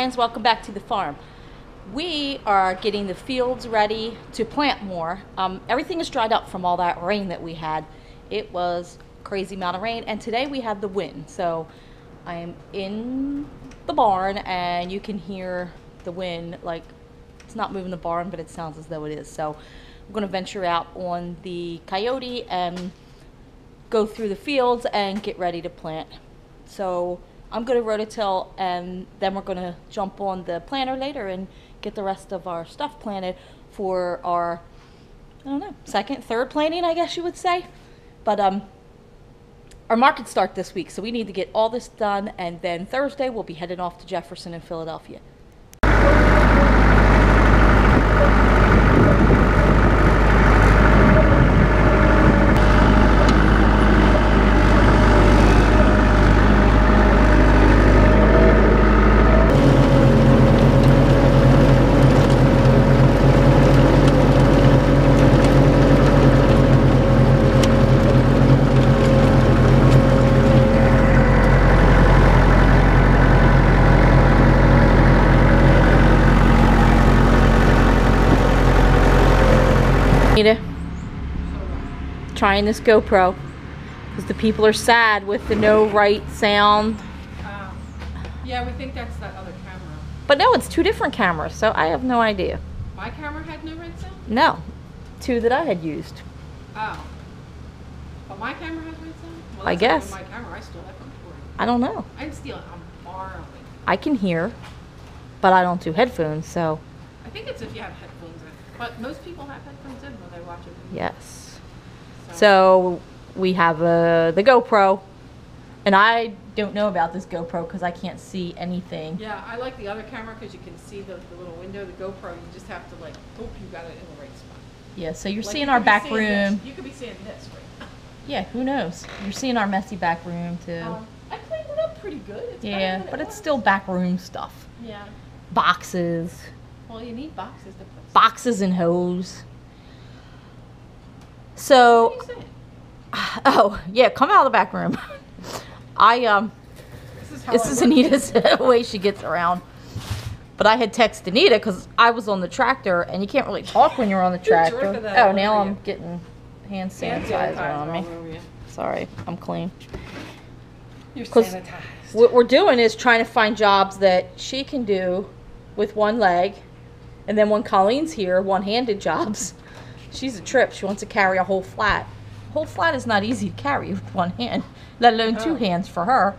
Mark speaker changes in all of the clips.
Speaker 1: Friends, welcome back to the farm. We are getting the fields ready to plant more. Everything is dried up from all that rain that we had. It was a crazy amount of rain, and today we had the wind. So I am in the barn and you can hear the wind. Like, it's not moving the barn, but it sounds as though it is. So I'm going to venture out on the Coyote and go through the fields and get ready to plant. So I'm going to rototill, and then we're going to jump on the planter later and get the rest of our stuff planted for our, I don't know, second, third planting, I guess you would say. But our markets start this week, so we need to get all this done, and then Thursday we'll be heading off to Jefferson and Philadelphia. Trying this GoPro because the people are sad with the no right sound.
Speaker 2: Yeah, we think that's that other camera.
Speaker 1: But no, it's two different cameras, so I have no idea.
Speaker 2: My camera had no right sound?
Speaker 1: No, two that I had used.
Speaker 2: Oh. But my camera has right sound? Well,
Speaker 1: I guess.
Speaker 2: My camera, I stole that from Tori.
Speaker 1: I don't know.
Speaker 2: I didn't steal it, I'm borrowing.
Speaker 1: I can hear, but I don't do headphones, so.
Speaker 2: I think it's if you have headphones in. But most people have headphones in when they watch it.
Speaker 1: Yes. So we have the GoPro, and I don't know about this GoPro because I can't see anything.
Speaker 2: Yeah, I like the other camera because you can see the little window. The GoPro, you just have to like hope you got it in the right spot.
Speaker 1: Yeah, so you're
Speaker 2: like
Speaker 1: seeing our back room.
Speaker 2: This. You could be seeing this, right?
Speaker 1: Yeah, who knows? You're seeing our messy back room too.
Speaker 2: I cleaned it up pretty good. It's
Speaker 1: yeah, but it's still back room stuff.
Speaker 2: Yeah.
Speaker 1: Boxes.
Speaker 2: Well, you need boxes to put.
Speaker 1: Boxes and hose. So,
Speaker 2: what are you saying?
Speaker 1: Oh yeah, come out of the back room. This is Anita's way she gets around. But I had texted Anita because I was on the tractor, and you can't really talk when you're on the tractor. Oh, now I'm getting hand sanitizer on me. Sorry, I'm clean.
Speaker 2: You're sanitized.
Speaker 1: What we're doing is trying to find jobs that she can do with one leg, and then when Colleen's here, one-handed jobs. She's a trip. She wants to carry a whole flat. A whole flat is not easy to carry with one hand, let alone two hands for her.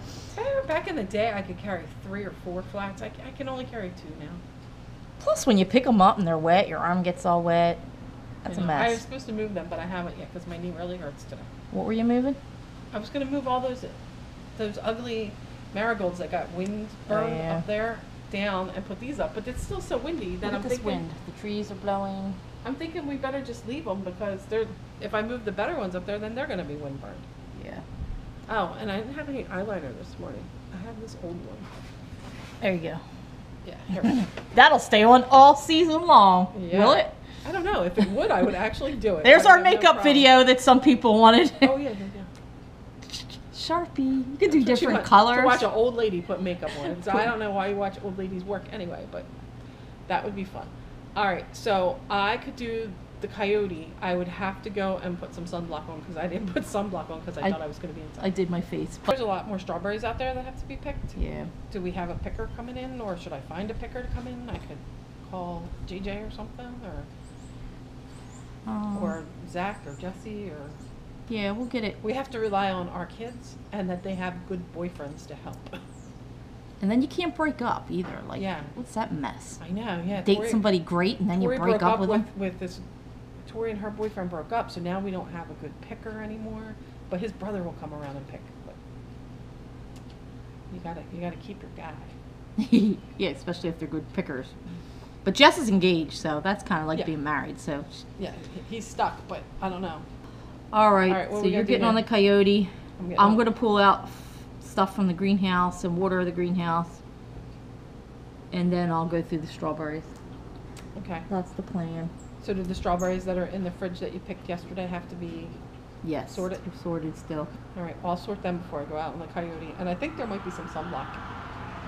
Speaker 2: Back in the day, I could carry 3 or 4 flats. I can only carry 2 now.
Speaker 1: Plus, when you pick them up and they're wet, your arm gets all wet. That's a mess.
Speaker 2: I was supposed to move them, but I haven't yet because my knee really hurts today.
Speaker 1: What were you moving?
Speaker 2: I was going to move all those ugly marigolds that got wind burned up there down and put these up, but it's still so windy that I'm thinking
Speaker 1: wind. The trees are blowing.
Speaker 2: I'm thinking we better just leave them because if I move the better ones up there, then they're going to be wind burned.
Speaker 1: Yeah.
Speaker 2: Oh, and I didn't have any eyeliner this morning. I have this old one.
Speaker 1: There you go.
Speaker 2: Yeah, here we go.
Speaker 1: That'll stay on all season long.
Speaker 2: Yeah.
Speaker 1: Will it?
Speaker 2: I don't know. If it would, I would actually do it.
Speaker 1: There's our makeup video that some people wanted.
Speaker 2: Oh, yeah.
Speaker 1: Sharpie. You can do different
Speaker 2: To
Speaker 1: colors.
Speaker 2: watch an old lady put makeup on. So I don't know why you watch old ladies work anyway, but that would be fun. All right, so I could do the Coyote. I would have to go and put some sunblock on because I didn't put sunblock on because I thought I was going to be inside.
Speaker 1: I did my face.
Speaker 2: There's a lot more strawberries out there that have to be picked.
Speaker 1: Yeah.
Speaker 2: Do we have a picker coming in, or should I find a picker to come in? I could call JJ or something, or Zach or Jesse, or...
Speaker 1: Yeah, we'll get it.
Speaker 2: We have to rely on our kids and that they have good boyfriends to help.
Speaker 1: And then you can't break up either. Like,
Speaker 2: yeah.
Speaker 1: What's that mess?
Speaker 2: I know, yeah.
Speaker 1: Date somebody great and then you break up with them?
Speaker 2: Tori and her boyfriend broke up, so now we don't have a good picker anymore. But his brother will come around and pick. But you gotta keep your guy.
Speaker 1: Yeah, especially if they're good pickers. But Jess is engaged, so that's kind of like being married. So
Speaker 2: yeah, he's stuck, but I don't know.
Speaker 1: All right, so you're getting on the Coyote. I'm going to pull out stuff from the greenhouse and water the greenhouse. And then I'll go through the strawberries.
Speaker 2: Okay.
Speaker 1: That's the plan.
Speaker 2: So do the strawberries that are in the fridge that you picked yesterday have to be
Speaker 1: Yes.
Speaker 2: Sorted?
Speaker 1: Sorted still.
Speaker 2: All right, I'll sort them before I go out on the Coyote. And I think there might be some sunblock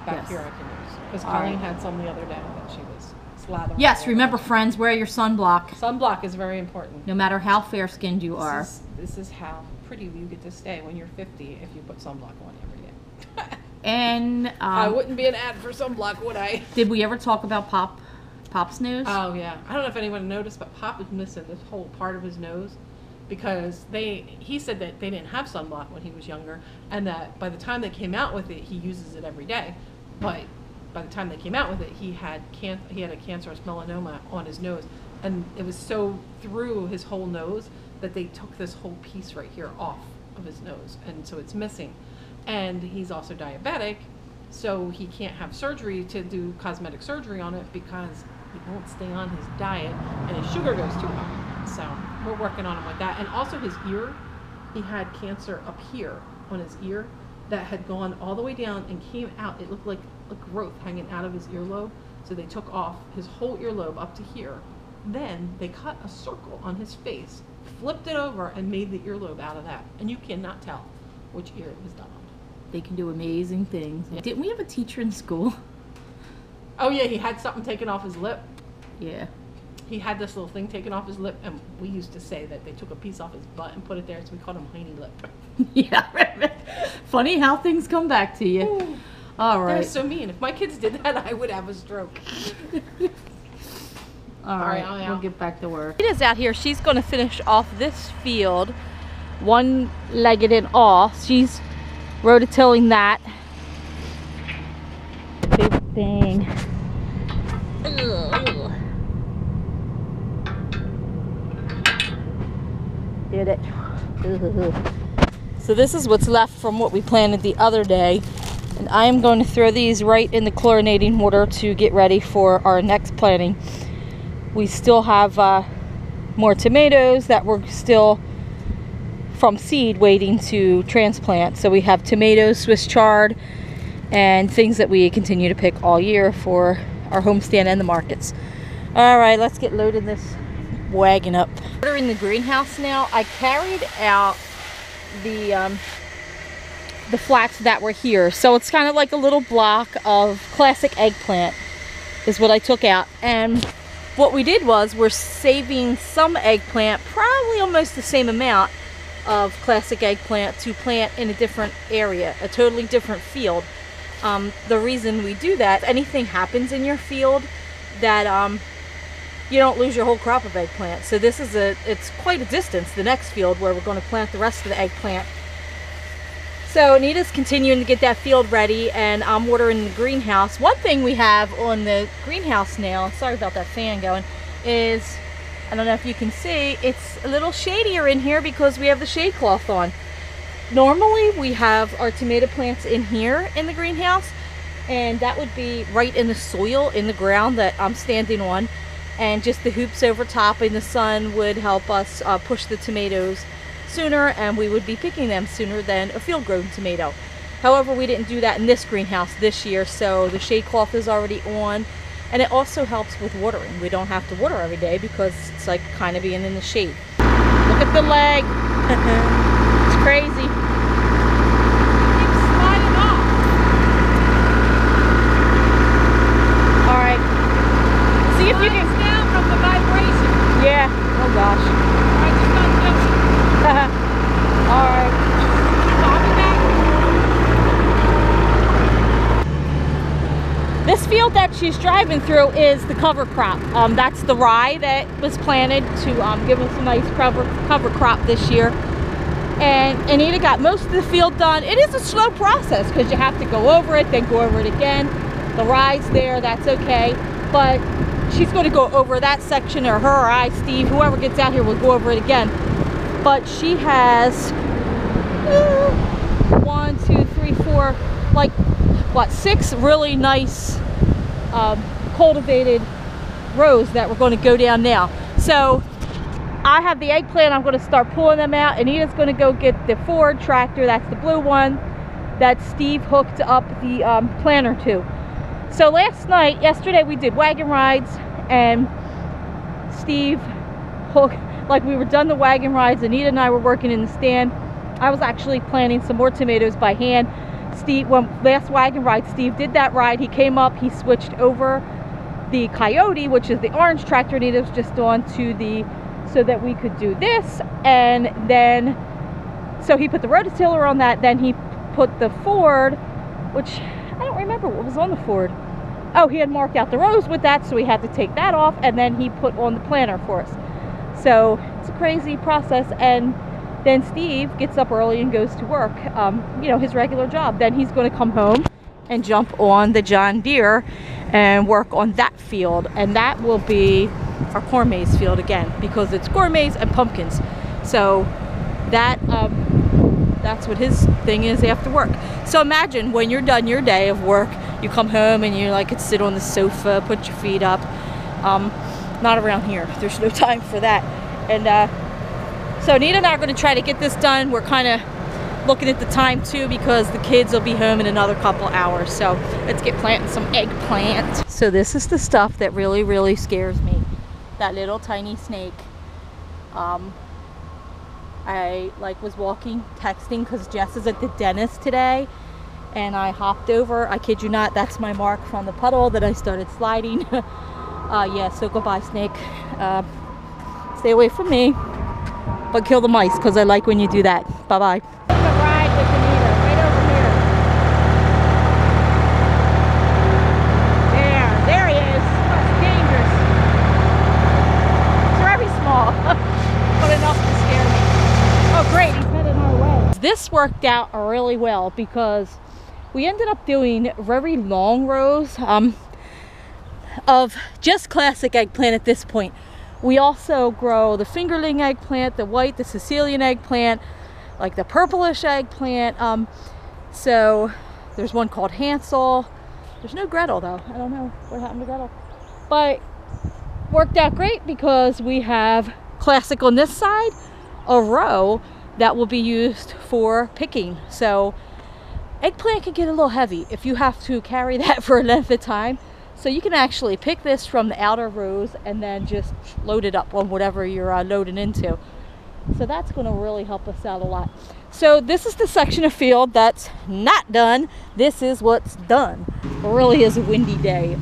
Speaker 2: back
Speaker 1: Yes.
Speaker 2: here I can use. Because
Speaker 1: All
Speaker 2: Colleen
Speaker 1: right.
Speaker 2: had some the other day that she was slathering.
Speaker 1: Yes,
Speaker 2: all
Speaker 1: remember
Speaker 2: over.
Speaker 1: friends, wear your sunblock,
Speaker 2: Sunblock is very important.
Speaker 1: no matter how fair-skinned you are.
Speaker 2: This is how pretty you get to stay when you're 50 if you put sunblock on every day.
Speaker 1: And
Speaker 2: I wouldn't be an ad for sunblock, would I?
Speaker 1: did we ever talk about Pop's nose?
Speaker 2: Oh yeah, I don't know if anyone noticed, but Pop is missing this whole part of his nose because he said that they didn't have sunblock when he was younger, and that by the time they came out with it, he uses it every day. But by the time they came out with it, he had a cancerous melanoma on his nose, and it was so through his whole nose that they took this whole piece right here off of his nose, and so it's missing. And he's also diabetic, so he can't have surgery to do cosmetic surgery on it because he won't stay on his diet and his sugar goes too high. So we're working on him with that. And also his ear, he had cancer up here on his ear that had gone all the way down and came out. It looked like a growth hanging out of his earlobe. So they took off his whole earlobe up to here. Then they cut a circle on his face, flipped it over, and made the earlobe out of that. And you cannot tell which ear it was done on.
Speaker 1: They can do amazing things.
Speaker 2: Yeah.
Speaker 1: Didn't we have a teacher in school?
Speaker 2: Oh yeah, he had something taken off his lip.
Speaker 1: Yeah.
Speaker 2: He had this little thing taken off his lip, and we used to say that they took a piece off his butt and put it there, so we called him Heiny Lip.
Speaker 1: Yeah. Funny how things come back to you.
Speaker 2: Ooh,
Speaker 1: All
Speaker 2: that
Speaker 1: right.
Speaker 2: was so mean. If my kids did that, I would have a stroke.
Speaker 1: All right.
Speaker 2: I'm
Speaker 1: We'll
Speaker 2: out.
Speaker 1: get back to work.
Speaker 3: Rita's out here. She's going to finish off this field, one-legged and all. She's rototilling that. Big thing. Ugh. Did it. Ugh. So this is what's left from what we planted the other day. And I am going to throw these right in the chlorinating water to get ready for our next planting. We still have more tomatoes that we're still from seed waiting to transplant. So we have tomatoes, Swiss chard, and things that we continue to pick all year for our homestand and the markets. All right, let's get loading this wagon up. We're in the greenhouse now. I carried out the flats that were here. So it's kind of like a little block of classic eggplant is what I took out. And what we did was we're saving some eggplant, probably almost the same amount of classic eggplant to plant in a different area, a totally different field. The reason we do that, if anything happens in your field that you don't lose your whole crop of eggplant. So this is it's quite a distance, the next field where we're going to plant the rest of the eggplant. So Anita's continuing to get that field ready, and I'm watering the greenhouse. One thing we have on the greenhouse now, sorry about that fan going, is, I don't know if you can see, it's a little shadier in here because we have the shade cloth on. Normally we have our tomato plants in here in the greenhouse, and that would be right in the soil, in the ground that I'm standing on, and just the hoops over top in the sun would help us push the tomatoes sooner, and we would be picking them sooner than a field-grown tomato. However, we didn't do that in this greenhouse this year, so the shade cloth is already on, and it also helps with watering. We don't have to water every day because it's like kind of being in the shade. Look at the leg. It's crazy.
Speaker 2: Keep sliding off.
Speaker 3: All right. See if you can.
Speaker 2: Slides down from the vibration.
Speaker 3: Yeah. Oh gosh.
Speaker 2: All right, just don't do it.
Speaker 3: All right.
Speaker 2: I'll be back.
Speaker 3: This field that she's driving through is the cover crop. That's the rye that was planted to give us a nice cover crop this year. And Anita got most of the field done. It is a slow process because you have to go over it, then go over it again. The rye's there, that's okay. But she's going to go over that section, or her or I, Steve, whoever gets out here will go over it again. But she has 1, 2, 3, 4, like what, 6 really nice cultivated rows that we're going to go down now. So I have the eggplant. I'm going to start pulling them out. Anita's going to go get the Ford tractor. That's the blue one that Steve hooked up the planter to. So yesterday we did wagon rides, and Steve hooked, like we were done the wagon rides, Anita and I were working in the stand. I was actually planting some more tomatoes by hand. Steve, when last wagon ride, Steve did that ride. He came up, he switched over the Coyote, which is the orange tractor Nita was just on, to the, so that we could do this. And then, so he put the rototiller on that. Then he put the Ford, which I don't remember what was on the Ford. Oh, he had marked out the rows with that, so we had to take that off, and then he put on the planter for us. So it's a crazy process. And then Steve gets up early and goes to work, you know, his regular job. Then he's going to come home and jump on the John Deere and work on that field, and that will be our corn maze field again, because it's corn maze and pumpkins. So that that's what his thing is after work. So imagine when you're done your day of work, you come home and you're like, could sit on the sofa, put your feet up. Not around here. There's no time for that. And so Nita and I are going to try to get this done. We're kind of looking at the time too, because the kids will be home in another couple hours. So let's get planting some eggplant. So this is the stuff that really, really scares me. That little tiny snake. I was walking, texting, because Jess is at the dentist today, and I hopped over. I kid you not, that's my mark from the puddle that I started sliding. Yeah, so goodbye, snake. Stay away from me, but kill the mice, because I like when you do that. Bye-bye. Ride with Anita, right over here. There he is. That's dangerous. It's very small, but enough to scare me. Oh great, he's heading our way. This worked out really well, because we ended up doing very long rows of just classic eggplant at this point. We also grow the fingerling eggplant, the white, the Sicilian eggplant, like the purplish eggplant. So there's one called Hansel. There's no Gretel though. I don't know what happened to Gretel. But worked out great, because we have classic on this side, a row that will be used for picking. So eggplant can get a little heavy if you have to carry that for a length of time. So you can actually pick this from the outer rows and then just load it up on whatever you're loading into. So that's going to really help us out a lot. So this is the section of field that's not done. This is what's done. It really is a windy day.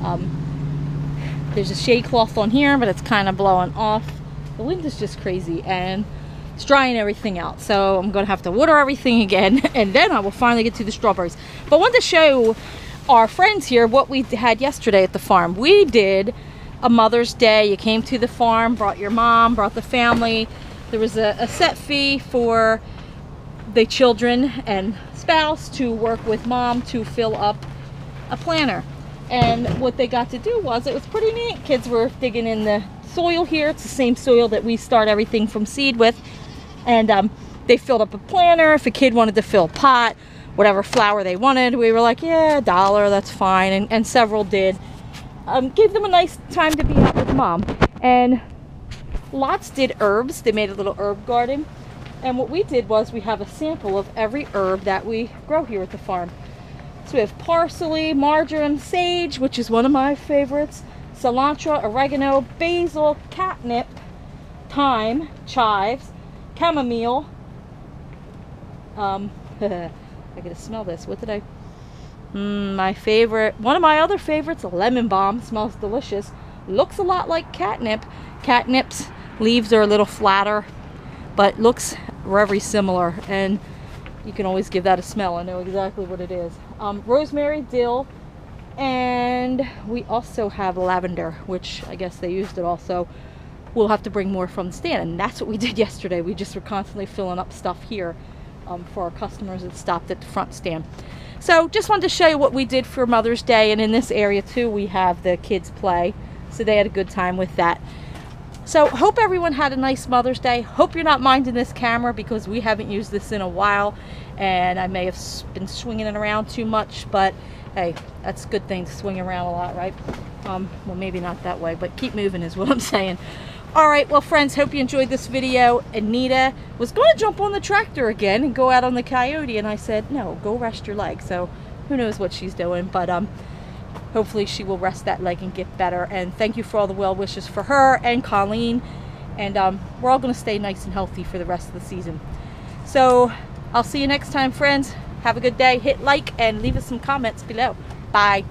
Speaker 3: There's a shade cloth on here, but it's kind of blowing off. The wind is just crazy, and it's drying everything out. So I'm going to have to water everything again, and then I will finally get to the strawberries. But I wanted to show our friends here what we had yesterday at the farm. We did a Mother's Day. You came to the farm, brought your mom, brought the family. There was a set fee for the children and spouse to work with mom to fill up a planter. And what they got to do was, it was pretty neat. Kids were digging in the soil here. It's the same soil that we start everything from seed with. And they filled up a planter. If a kid wanted to fill a pot, whatever flower they wanted, we were like, yeah, $1, that's fine. And several did. Gave them a nice time to be out with mom. And lots did herbs. They made a little herb garden. And what we did was, we have a sample of every herb that we grow here at the farm. So we have parsley, marjoram, sage, which is one of my favorites, cilantro, oregano, basil, catnip, thyme, chives, chamomile. I gotta smell this. What did I? My favorite, one of my other favorites, lemon balm. Smells delicious. Looks a lot like catnip. Catnip's leaves are a little flatter, but looks very similar. And you can always give that a smell and know exactly what it is. Rosemary, dill, and we also have lavender, which I guess they used it also. We'll have to bring more from the stand, and that's what we did yesterday. We just were constantly filling up stuff here for our customers that stopped at the front stand. So just wanted to show you what we did for Mother's Day. And in this area too, we have the kids play, so they had a good time with that. So hope everyone had a nice Mother's Day. Hope you're not minding this camera, because we haven't used this in a while, and I may have been swinging it around too much, but hey, that's a good thing to swing around a lot, right? Well, maybe not that way, but keep moving is what I'm saying. All right, well friends, hope you enjoyed this video. Anita was going to jump on the tractor again and go out on the Coyote, and I said, no, go rest your leg. So who knows what she's doing, but hopefully she will rest that leg and get better. And thank you for all the well wishes for her and Colleen. And we're all going to stay nice and healthy for the rest of the season. So I'll see you next time, friends.
Speaker 1: Have a good day. Hit like and leave us some comments below. Bye.